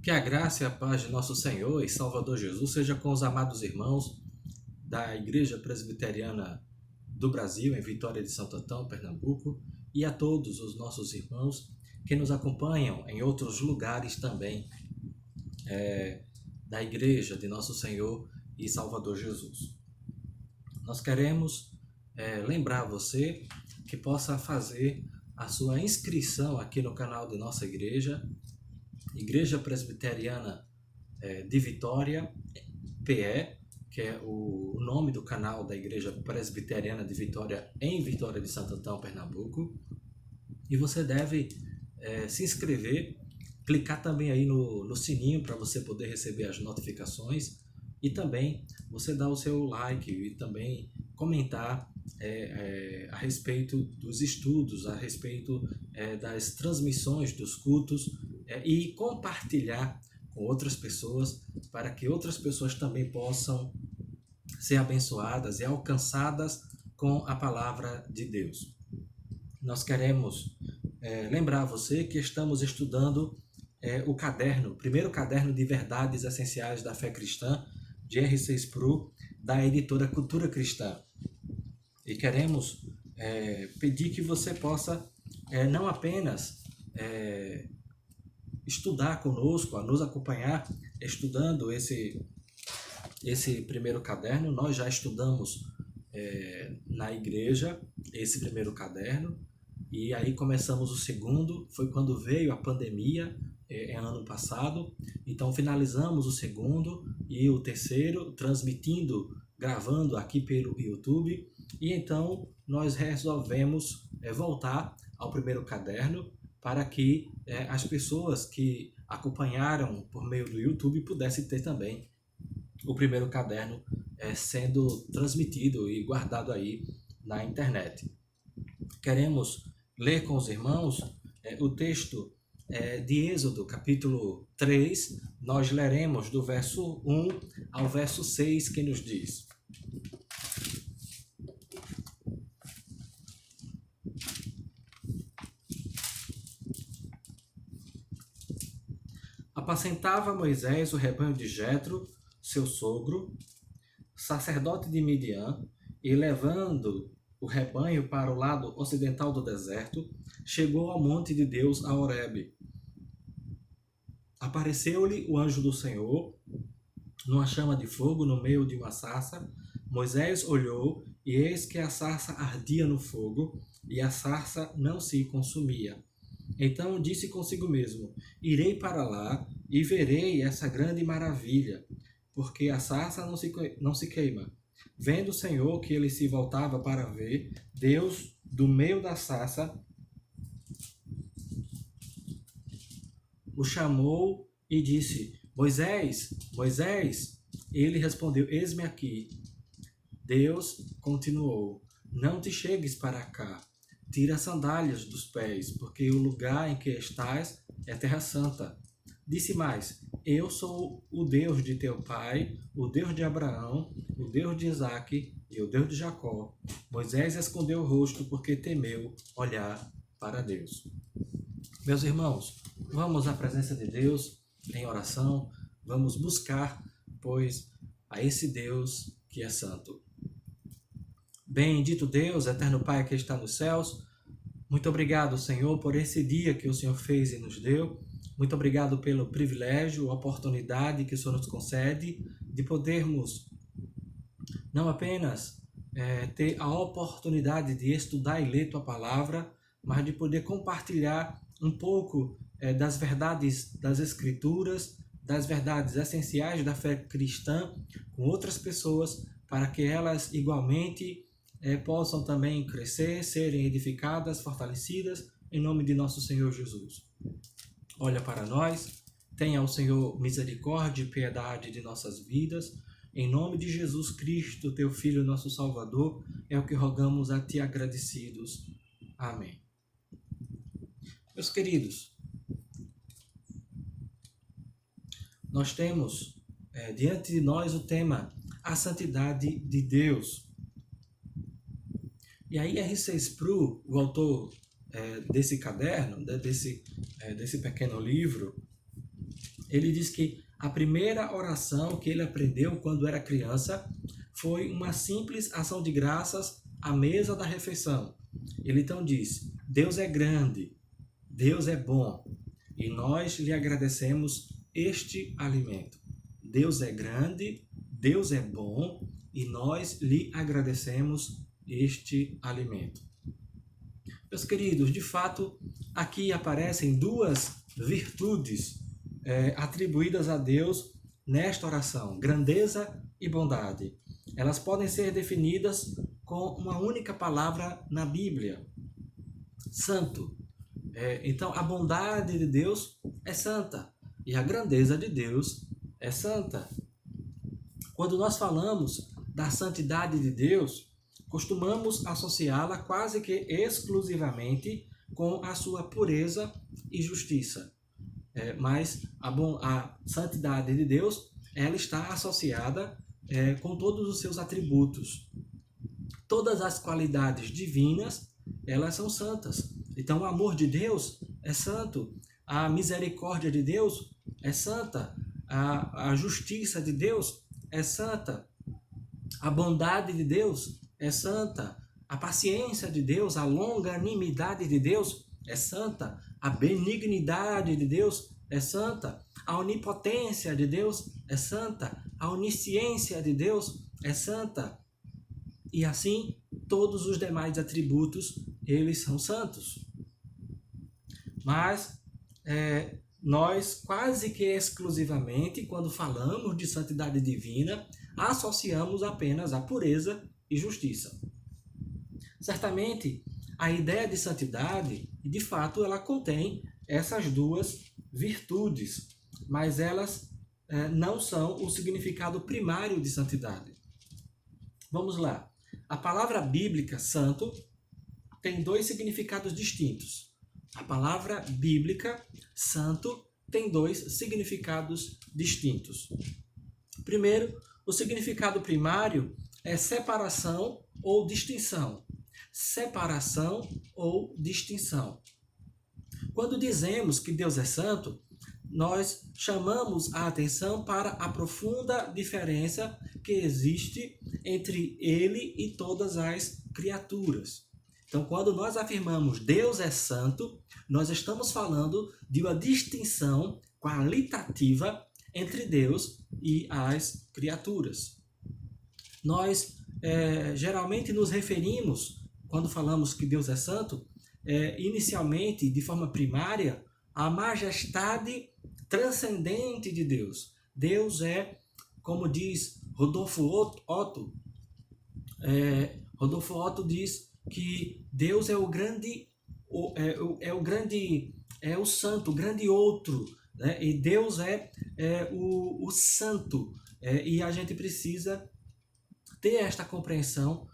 Que a graça e a paz de nosso Senhor e Salvador Jesus seja com os amados irmãos da Igreja Presbiteriana do Brasil, em Vitória de Santo Antão, Pernambuco, e a todos os nossos irmãos que nos acompanham em outros lugares também da Igreja de nosso Senhor e Salvador Jesus. Nós queremos lembrar você que possa fazer a sua inscrição aqui no canal de nossa igreja, Igreja Presbiteriana de Vitória, PE, que é o nome do canal da Igreja Presbiteriana de Vitória em Vitória de Santo Antão, Pernambuco. E você deve se inscrever, clicar também aí no sininho para você poder receber as notificações e também você dar o seu like e também comentar a respeito dos estudos, a respeito das transmissões dos cultos e compartilhar com outras pessoas para que outras pessoas também possam ser abençoadas e alcançadas com a palavra de Deus. Nós queremos lembrar você que estamos estudando o primeiro caderno de verdades essenciais da fé cristã, de R6 Pro, da editora Cultura Cristã. E queremos pedir que você possa não apenas estudar conosco, a nos acompanhar estudando esse primeiro caderno. Nós já estudamos na igreja esse primeiro caderno e aí começamos o segundo, foi quando veio a pandemia ano passado, então finalizamos o segundo e o terceiro, gravando aqui pelo YouTube, e então nós resolvemos voltar ao primeiro caderno para que as pessoas que acompanharam por meio do YouTube pudessem ter também o primeiro caderno sendo transmitido e guardado aí na internet. Queremos ler com os irmãos o texto de Êxodo, capítulo 3, nós leremos do verso 1 ao verso 6, que nos diz: Apacentava Moisés o rebanho de Jetro, seu sogro, sacerdote de Midian, e levando o rebanho para o lado ocidental do deserto, chegou ao monte de Deus, a Horebe. Apareceu-lhe o anjo do Senhor, numa chama de fogo no meio de uma sarça. Moisés olhou, e eis que a sarça ardia no fogo, e a sarça não se consumia. Então disse consigo mesmo: irei para lá e verei essa grande maravilha, porque a sarça não se queima. Vendo o Senhor que ele se voltava para ver, Deus, do meio da sarça, o chamou e disse: Moisés, Moisés. Ele respondeu: eis-me aqui. Deus continuou: não te chegues para cá. Tira as sandálias dos pés, porque o lugar em que estás é terra santa. Disse mais: eu sou o Deus de teu pai, o Deus de Abraão, o Deus de Isaque e o Deus de Jacó. Moisés escondeu o rosto porque temeu olhar para Deus. Meus irmãos, vamos à presença de Deus em oração, vamos buscar, pois, a esse Deus que é santo. Bendito Deus, eterno Pai que está nos céus, muito obrigado, Senhor, por esse dia que o Senhor fez e nos deu. Muito obrigado pelo privilégio, a oportunidade que o Senhor nos concede de podermos não apenas ter a oportunidade de estudar e ler Tua Palavra, mas de poder compartilhar um pouco das verdades das Escrituras, das verdades essenciais da fé cristã com outras pessoas, para que elas igualmente possam também crescer, serem edificadas, fortalecidas, em nome de nosso Senhor Jesus. Olha para nós, tenha o Senhor misericórdia e piedade de nossas vidas. Em nome de Jesus Cristo, teu Filho, nosso Salvador, é o que rogamos a Ti agradecidos. Amém. Meus queridos, nós temos diante de nós o tema a santidade de Deus. E aí R6 Pro, o autor desse caderno, desse pequeno livro, Ele diz que a primeira oração que ele aprendeu quando era criança foi uma simples ação de graças à mesa da refeição. Ele então diz: Deus é grande, Deus é bom, e nós lhe agradecemos este alimento. Deus é grande, Deus é bom, e nós lhe agradecemos este alimento. Meus queridos, de fato, aqui aparecem duas virtudes atribuídas a Deus nesta oração: grandeza e bondade. Elas podem ser definidas com uma única palavra na Bíblia: santo. Então, a bondade de Deus é santa e a grandeza de Deus é santa. Quando nós falamos da santidade de Deus, costumamos associá-la quase que exclusivamente com a sua pureza e justiça. Mas a santidade de Deus, ela está associada com todos os seus atributos. Todas as qualidades divinas, elas são santas. Então, o amor de Deus é santo, a misericórdia de Deus é santa, a justiça de Deus é santa, a bondade de Deus é santa, a paciência de Deus, a longanimidade de Deus é santa, a benignidade de Deus é santa, a onipotência de Deus é santa, a onisciência de Deus é santa. E assim, todos os demais atributos, eles são santos. Mas nós quase que exclusivamente, quando falamos de santidade divina, associamos apenas a pureza e justiça. Certamente, a ideia de santidade, de fato, ela contém essas duas virtudes, mas elas não são o significado primário de santidade. Vamos lá. A palavra bíblica santo tem dois significados distintos. A palavra bíblica santo tem dois significados distintos. Primeiro, o significado primário é separação ou distinção. Separação ou distinção. Quando dizemos que Deus é santo, nós chamamos a atenção para a profunda diferença que existe entre ele e todas as criaturas. Então, quando nós afirmamos Deus é santo, nós estamos falando de uma distinção qualitativa entre Deus e as criaturas. Nós geralmente nos referimos, quando falamos que Deus é santo, inicialmente, de forma primária, à majestade transcendente de Deus. Deus é, como diz Rodolfo Otto, Rodolfo Otto diz que Deus é o grande, é o santo, o grande outro, né? E Deus é o santo, e a gente precisa ter esta compreensão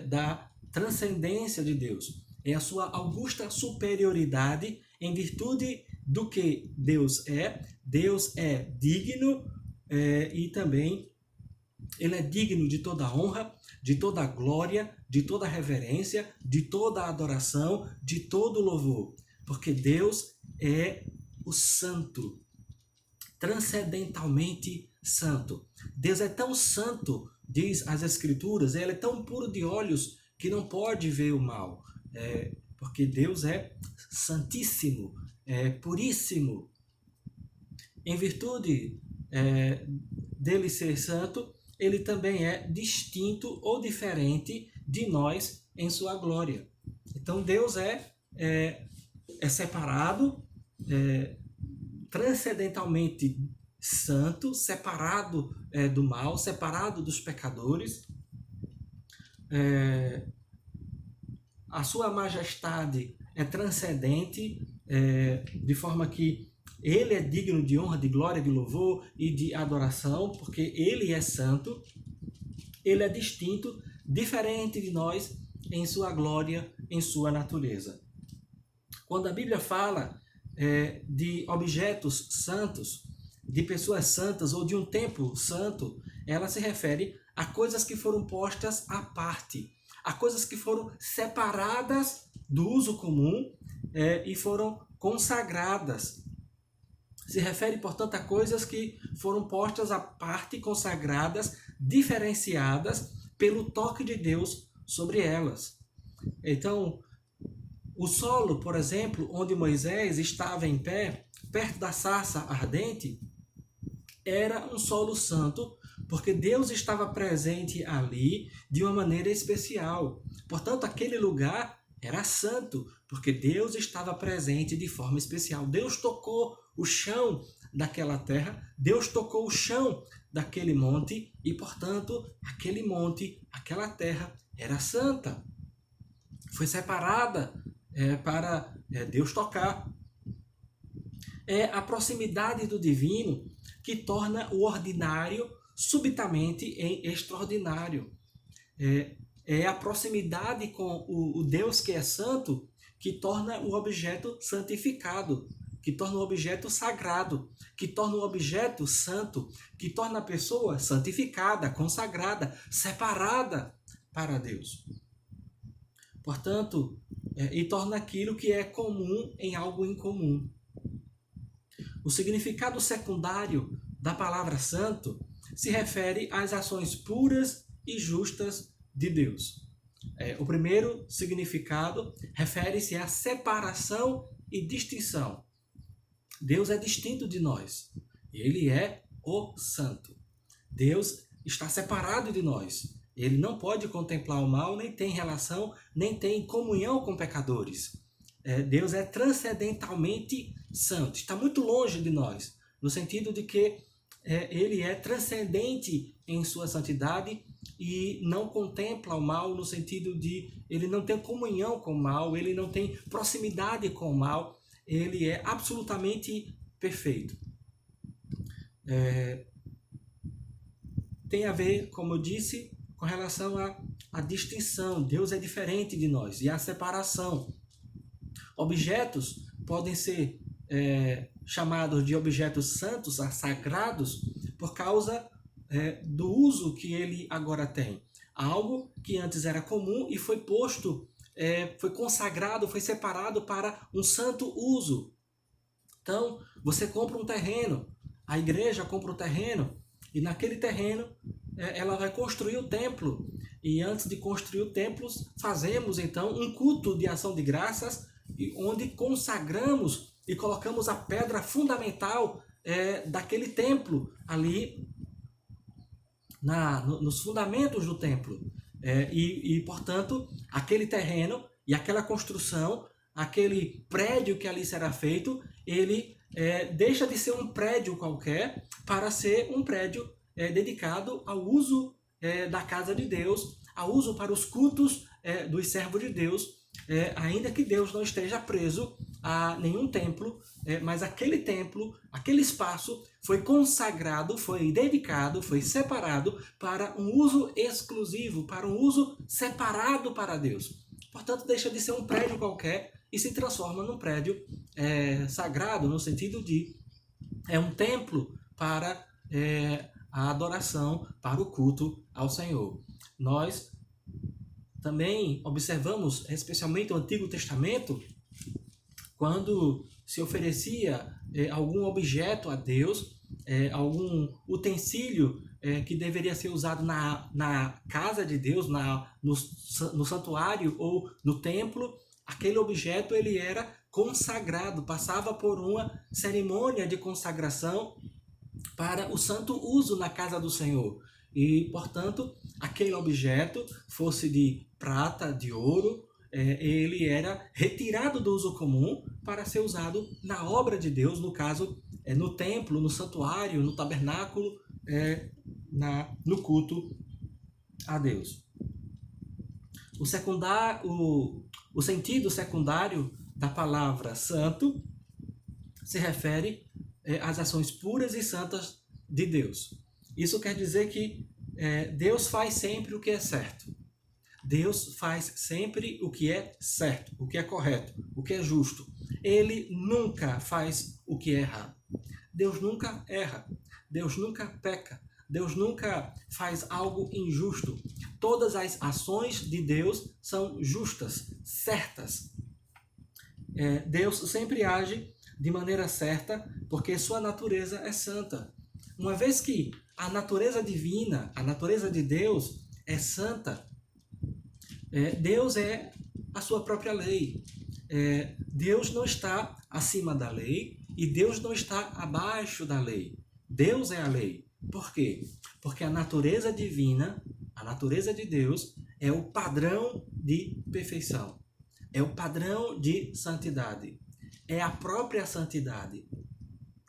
da transcendência de Deus, é a sua augusta superioridade em virtude do que Deus é digno e também ele é digno de toda honra, de toda glória, de toda reverência, de toda adoração, de todo louvor, porque Deus é o santo, transcendentalmente santo. Deus é tão santo, diz as Escrituras, ele é tão puro de olhos que não pode ver o mal, porque Deus é santíssimo, puríssimo. Em virtude dele ser santo, ele também é distinto ou diferente de nós em sua glória. Então Deus é separado, transcendentalmente santo, separado do mal, separado dos pecadores. A sua majestade é transcendente, de forma que ele é digno de honra, de glória, de louvor e de adoração, porque ele é santo. Ele é distinto, diferente de nós em sua glória, em sua natureza. Quando a Bíblia fala de objetos santos, de pessoas santas ou de um templo santo, ela se refere a coisas que foram postas à parte, a coisas que foram separadas do uso comum e foram consagradas. Se refere, portanto, a coisas que foram postas à parte, consagradas, diferenciadas pelo toque de Deus sobre elas. Então, o solo, por exemplo, onde Moisés estava em pé, perto da sarça ardente, era um solo santo, porque Deus estava presente ali de uma maneira especial. Portanto, aquele lugar era santo, porque Deus estava presente de forma especial. Deus tocou o chão daquela terra, Deus tocou o chão daquele monte e, portanto, aquele monte, aquela terra era santa. Foi separada para Deus tocar. É a proximidade do divino que torna o ordinário subitamente em extraordinário. É a proximidade com o Deus que é santo que torna o objeto santificado, que torna o objeto sagrado, que torna o objeto santo, que torna a pessoa santificada, consagrada, separada para Deus. Portanto, e torna aquilo que é comum em algo incomum. O significado secundário da palavra santo se refere às ações puras e justas de Deus. O primeiro significado refere-se à separação e distinção. Deus é distinto de nós. Ele é o santo. Deus está separado de nós. Ele não pode contemplar o mal, nem tem relação, nem tem comunhão com pecadores. Deus é transcendentalmente santo. Está muito longe de nós, no sentido de que ele é transcendente em sua santidade e não contempla o mal, no sentido de ele não tem comunhão com o mal, ele não tem proximidade com o mal, ele é absolutamente perfeito. Tem a ver, como eu disse, com relação à distinção. Deus é diferente de nós e a separação. Objetos podem ser chamados de objetos santos, sagrados, por causa do uso que ele agora tem. Algo que antes era comum e foi posto, foi consagrado, foi separado para um santo uso. Então, você compra um terreno, a igreja compra um terreno, e naquele terreno ela vai construir o templo. E antes de construir o templo, fazemos então um culto de ação de graças, onde consagramos e colocamos a pedra fundamental daquele templo ali nos fundamentos do templo. Portanto, aquele terreno e aquela construção, aquele prédio que ali será feito, ele deixa de ser um prédio qualquer para ser um prédio dedicado ao uso da casa de Deus, ao uso para os cultos dos servos de Deus, ainda que Deus não esteja preso a nenhum templo, mas aquele templo, aquele espaço foi consagrado, foi dedicado, foi separado para um uso exclusivo, para um uso separado para Deus. Portanto, deixa de ser um prédio qualquer e se transforma num prédio sagrado, no sentido de um templo para a adoração, para o culto ao Senhor. Nós também observamos, especialmente o Antigo Testamento, quando se oferecia algum objeto a Deus, algum utensílio que deveria ser usado na casa de Deus, no santuário ou no templo, aquele objeto ele era consagrado, passava por uma cerimônia de consagração para o santo uso na casa do Senhor. E, portanto, aquele objeto, fosse de prata, de ouro, ele era retirado do uso comum para ser usado na obra de Deus, no caso, no templo, no santuário, no tabernáculo, no culto a Deus. O sentido secundário da palavra santo se refere às ações puras e santas de Deus. Isso quer dizer que Deus faz sempre o que é certo. Deus faz sempre o que é certo, o que é correto, o que é justo. Ele nunca faz o que é errado. Deus nunca erra. Deus nunca peca. Deus nunca faz algo injusto. Todas as ações de Deus são justas, certas. Deus sempre age de maneira certa, porque sua natureza é santa. Uma vez que a natureza divina, a natureza de Deus é santa, Deus é a sua própria lei. Deus não está acima da lei e Deus não está abaixo da lei. Deus é a lei. Por quê? Porque a natureza divina, a natureza de Deus, é o padrão de perfeição. É o padrão de santidade. É a própria santidade.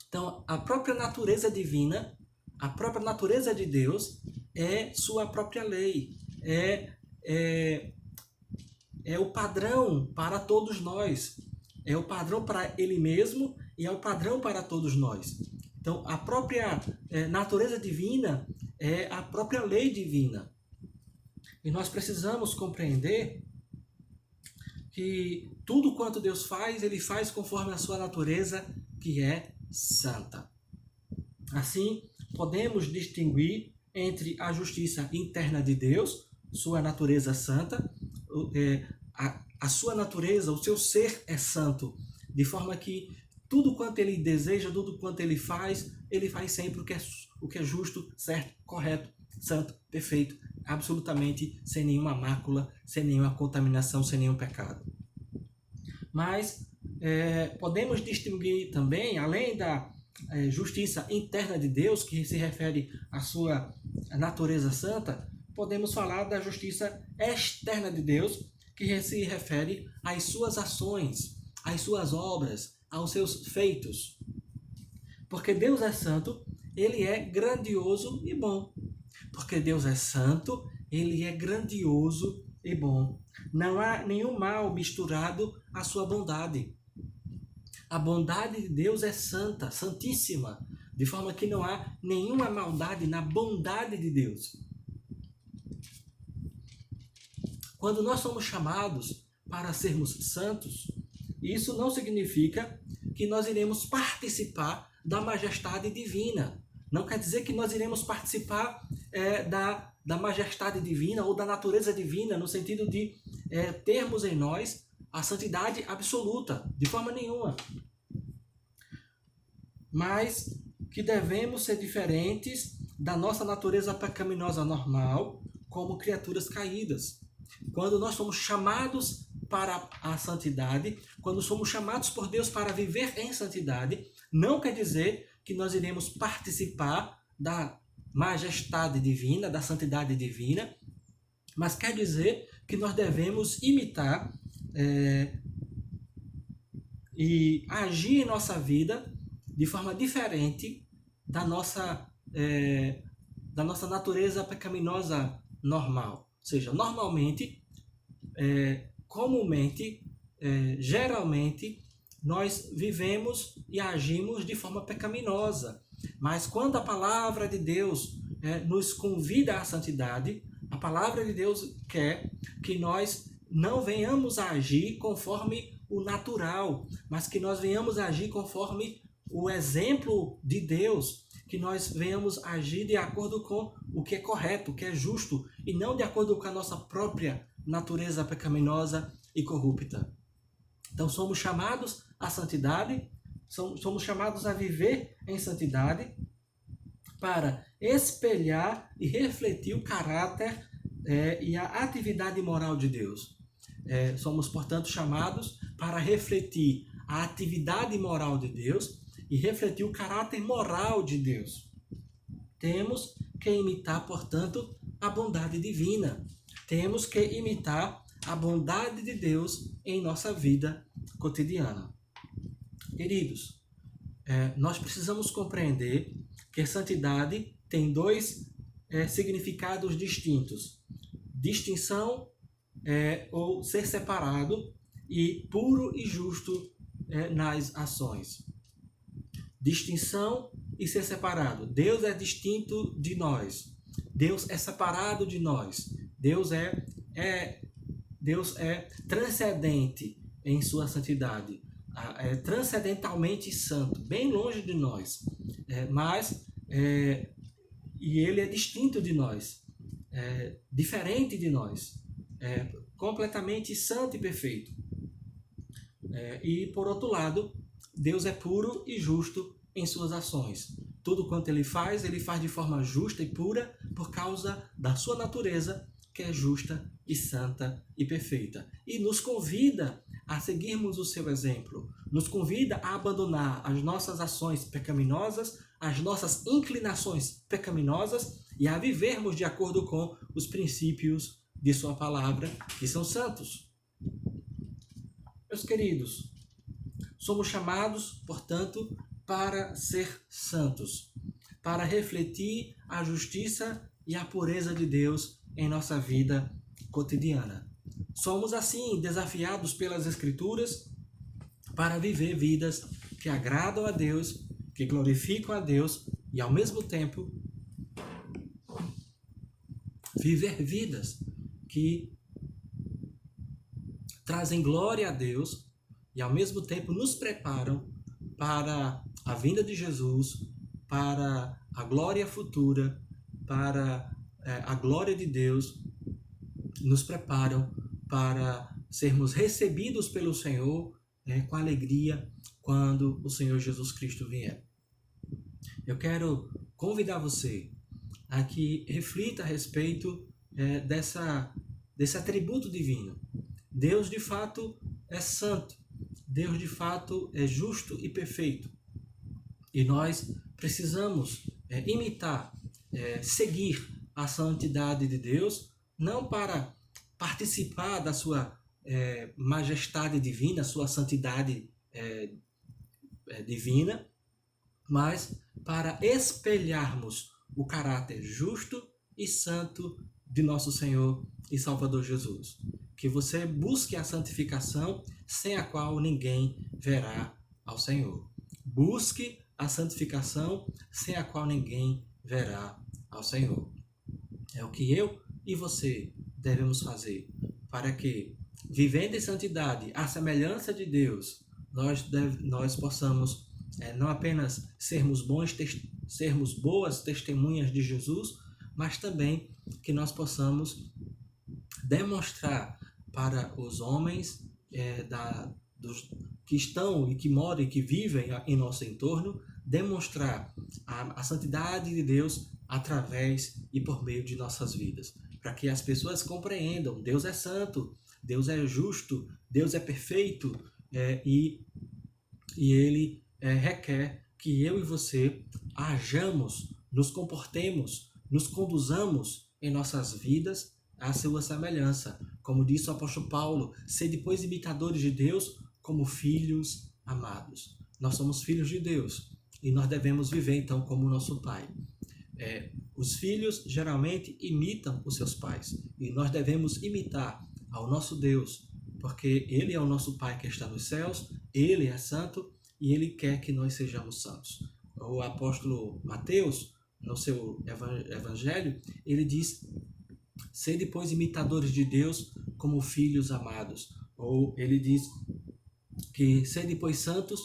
Então, a própria natureza divina, a própria natureza de Deus é sua própria lei. É o padrão para todos nós. É o padrão para Ele mesmo e é o padrão para todos nós. Então, a própria natureza divina é a própria lei divina. E nós precisamos compreender que tudo quanto Deus faz, Ele faz conforme a sua natureza, que é santa. Assim, podemos distinguir entre a justiça interna de Deus, sua natureza santa, a sua natureza, o seu ser é santo, de forma que tudo quanto Ele deseja, tudo quanto Ele faz sempre o que é justo, certo, correto, santo, perfeito, absolutamente sem nenhuma mácula, sem nenhuma contaminação, sem nenhum pecado. Mas podemos distinguir também, além da justiça interna de Deus, que se refere à sua natureza santa, podemos falar da justiça externa de Deus, que se refere às suas ações, às suas obras, aos seus feitos. Porque Deus é santo, Ele é grandioso e bom. Porque Deus é santo, Ele é grandioso e bom. Não há nenhum mal misturado à sua bondade. A bondade de Deus é santa, santíssima, de forma que não há nenhuma maldade na bondade de Deus. Quando nós somos chamados para sermos santos, isso não significa que nós iremos participar da majestade divina. Não quer dizer que nós iremos participar da majestade divina ou da natureza divina, no sentido de termos em nós a santidade absoluta, de forma nenhuma. Mas que devemos ser diferentes da nossa natureza pecaminosa normal, como criaturas caídas. Quando nós somos chamados para a santidade, quando somos chamados por Deus para viver em santidade, não quer dizer que nós iremos participar da majestade divina, da santidade divina, mas quer dizer que nós devemos imitar e agir em nossa vida de forma diferente da nossa natureza pecaminosa normal. Ou seja, normalmente, comumente, geralmente, nós vivemos e agimos de forma pecaminosa. Mas quando a palavra de Deus nos convida à santidade, a palavra de Deus quer que nós não venhamos a agir conforme o natural, mas que nós venhamos a agir conforme o exemplo de Deus, que nós venhamos agir de acordo com o que é correto, o que é justo, e não de acordo com a nossa própria natureza pecaminosa e corrupta. Então somos chamados à santidade, somos chamados a viver em santidade para espelhar e refletir o caráter e a atividade moral de Deus. Somos, portanto, chamados para refletir a atividade moral de Deus e refletir o caráter moral de Deus. Temos que imitar, portanto, a bondade divina. Temos que imitar a bondade de Deus em nossa vida cotidiana. Queridos, nós precisamos compreender que a santidade tem dois significados distintos. Distinção ou ser separado e puro e justo nas ações. Distinção e ser separado. Deus é distinto de nós. Deus é separado de nós. Deus é transcendente em sua santidade. É transcendentalmente santo, bem longe de nós. E ele é distinto de nós. Diferente de nós. Completamente santo e perfeito. E, por outro lado, Deus é puro e justo em suas ações. Tudo quanto ele faz de forma justa e pura por causa da sua natureza, que é justa e santa e perfeita. E nos convida a seguirmos o seu exemplo. Nos convida a abandonar as nossas ações pecaminosas, as nossas inclinações pecaminosas e a vivermos de acordo com os princípios de sua palavra, que são santos. Meus queridos, somos chamados, portanto, para ser santos, para refletir a justiça e a pureza de Deus em nossa vida cotidiana. Somos, assim, desafiados pelas Escrituras para viver vidas que agradam a Deus, que glorificam a Deus e, ao mesmo tempo, viver vidas que trazem glória a Deus e, ao mesmo tempo, nos preparam para a vinda de Jesus, para a glória futura, para a glória de Deus, nos preparam para sermos recebidos pelo Senhor com alegria quando o Senhor Jesus Cristo vier. Eu quero convidar você a que reflita a respeito desse atributo divino. Deus, de fato, é santo. Deus, de fato, é justo e perfeito. E nós precisamos imitar, seguir a santidade de Deus, não para participar da sua majestade divina, sua santidade divina, mas para espelharmos o caráter justo e santo de nosso Senhor e Salvador Jesus. Que você busque a santificação sem a qual ninguém verá ao Senhor. Busque a santificação sem a qual ninguém verá ao Senhor. É o que eu e você devemos fazer para que, vivendo em santidade, à semelhança de Deus, nós possamos não apenas sermos boas testemunhas de Jesus, mas também que nós possamos demonstrar para os homens que estão e que moram e que vivem em nosso entorno, demonstrar a santidade de Deus através e por meio de nossas vidas, para que as pessoas compreendam: Deus é santo, Deus é justo, Deus é perfeito, e Ele requer que eu e você hajamos, nos comportemos, nos conduzamos em nossas vidas à sua semelhança. Como disse o apóstolo Paulo: sede, pois, imitadores de Deus como filhos amados. Nós somos filhos de Deus e nós devemos viver então como nosso Pai. Os filhos geralmente imitam os seus pais e nós devemos imitar ao nosso Deus, porque Ele é o nosso Pai que está nos céus, Ele é santo e Ele quer que nós sejamos santos. O apóstolo Mateus, no seu evangelho, ele diz: sede, pois, imitadores de Deus como filhos amados. Ou ele diz que sede, pois, santos,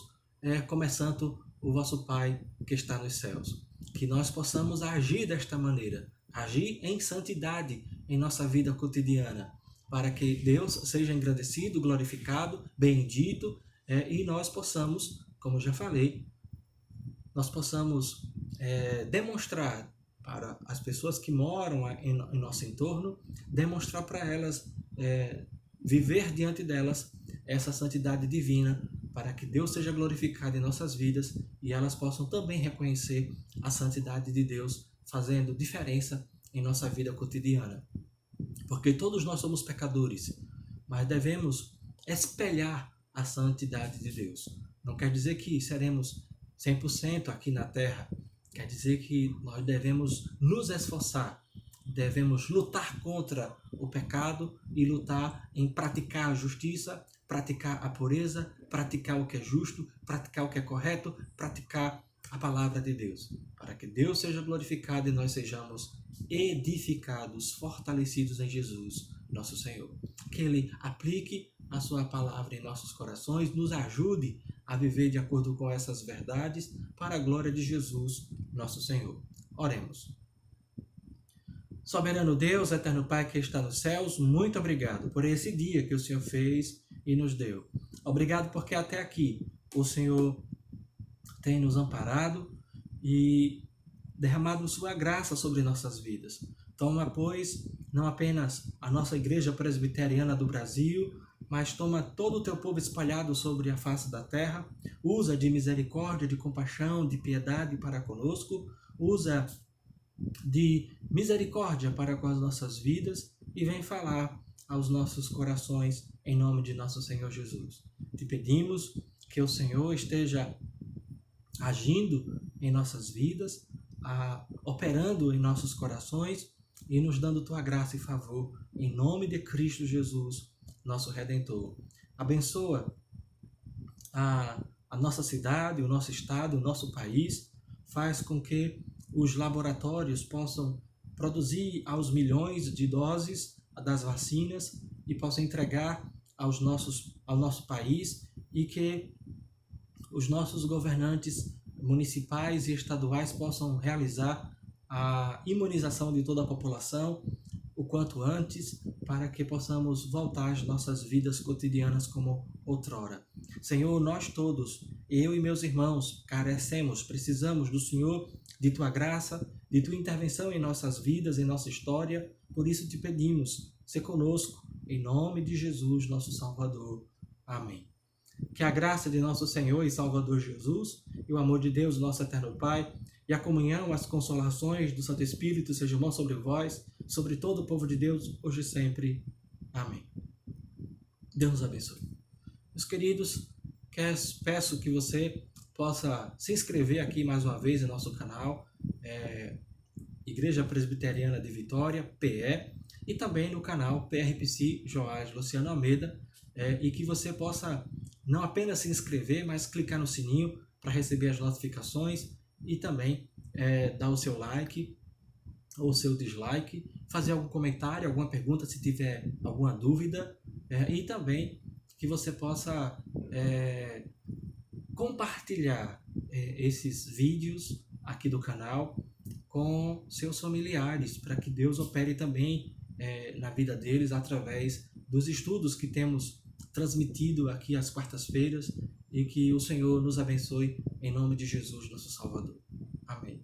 como é santo o vosso Pai que está nos céus. Que nós possamos agir desta maneira, agir em santidade em nossa vida cotidiana, para que Deus seja engrandecido, glorificado, bendito, e nós possamos, como já falei, nós possamos demonstrar para as pessoas que moram em nosso entorno, demonstrar para elas, viver diante delas essa santidade divina, para que Deus seja glorificado em nossas vidas e elas possam também reconhecer a santidade de Deus, fazendo diferença em nossa vida cotidiana. Porque todos nós somos pecadores, mas devemos espelhar a santidade de Deus. Não quer dizer que seremos 100% aqui na terra, quer dizer que nós devemos nos esforçar, devemos lutar contra o pecado e lutar em praticar a justiça, praticar a pureza, praticar o que é justo, praticar o que é correto, praticar a palavra de Deus, para que Deus seja glorificado e nós sejamos edificados, fortalecidos em Jesus, nosso Senhor. Que Ele aplique a sua palavra em nossos corações, nos ajude a viver de acordo com essas verdades, para a glória de Jesus, nosso Senhor. Oremos. Soberano Deus, eterno Pai que está nos céus, muito obrigado por esse dia que o Senhor fez e nos deu. Obrigado porque até aqui o Senhor tem nos amparado e derramado sua graça sobre nossas vidas. Toma, pois, não apenas a nossa Igreja Presbiteriana do Brasil, mas toma todo o teu povo espalhado sobre a face da terra, usa de misericórdia, de compaixão, de piedade para conosco, usa de misericórdia para com as nossas vidas e vem falar aos nossos corações em nome de nosso Senhor Jesus. Te pedimos que o Senhor esteja agindo em nossas vidas, operando em nossos corações e nos dando tua graça e favor, em nome de Cristo Jesus, nosso Redentor. Abençoa a nossa cidade, o nosso estado, o nosso país, faz com que os laboratórios possam produzir aos milhões de doses das vacinas e possam entregar ao nosso país, e que os nossos governantes municipais e estaduais possam realizar a imunização de toda a população o quanto antes, para que possamos voltar às nossas vidas cotidianas como outrora. Senhor, nós todos, eu e meus irmãos, carecemos, precisamos do Senhor, de Tua graça, de Tua intervenção em nossas vidas, em nossa história. Por isso te pedimos, se conosco, em nome de Jesus, nosso Salvador. Amém. Que a graça de nosso Senhor e Salvador Jesus, e o amor de Deus, nosso eterno Pai, e a comunhão, as consolações do Santo Espírito sejam bom sobre vós, sobre todo o povo de Deus, hoje e sempre. Amém. Deus nos abençoe. Meus queridos, peço que você possa se inscrever aqui mais uma vez em nosso canal, Igreja Presbiteriana de Vitória, PE, e também no canal PRPC Joás Luciano Almeida, e que você possa não apenas se inscrever, mas clicar no sininho para receber as notificações e também dar o seu like ou o seu dislike, fazer algum comentário, alguma pergunta se tiver alguma dúvida, e também que você possa compartilhar esses vídeos aqui do canal com seus familiares, para que Deus opere também na vida deles através dos estudos que temos transmitido aqui às quartas-feiras, e que o Senhor nos abençoe em nome de Jesus, nosso Salvador. Amém.